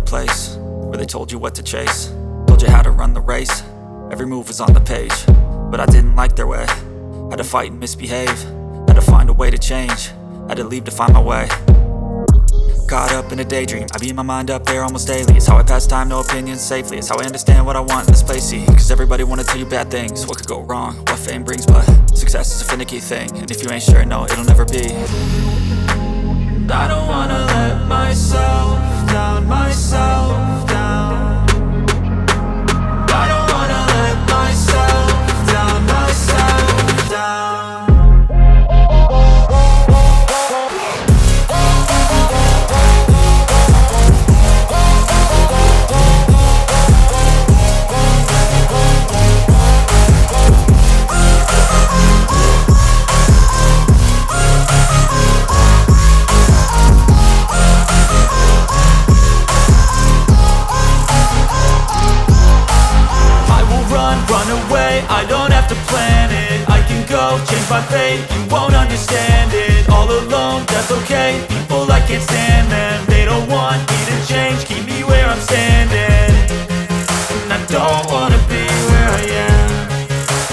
place where they told you what to chase, told you how to run the race. Every move was on the page, but I didn't like their way. Had to fight and misbehave, had to find a way to change, had to leave to find my way. Caught up in a daydream, I beat my mind up there almost daily. It's how I pass time, no opinions safely. It's how I understand what I want in this place, see. Cause everybody wanna tell you bad things, what could go wrong, what fame brings. But success is a finicky thing, and if you ain't sure, no, it'll never be. I don't wanna let myself down, myself down. I don't wanna let myself down, myself down. I don't have to plan it, I can go change my fate. You won't understand it, all alone, that's okay. People, I can't stand them, they don't want me to change. Keep me where I'm standing, and I don't wanna be where I am.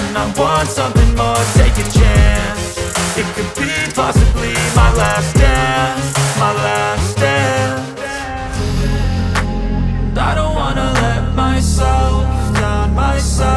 And I want something more, take a chance. It could be possibly my last dance, my last dance. I don't wanna let myself down, myself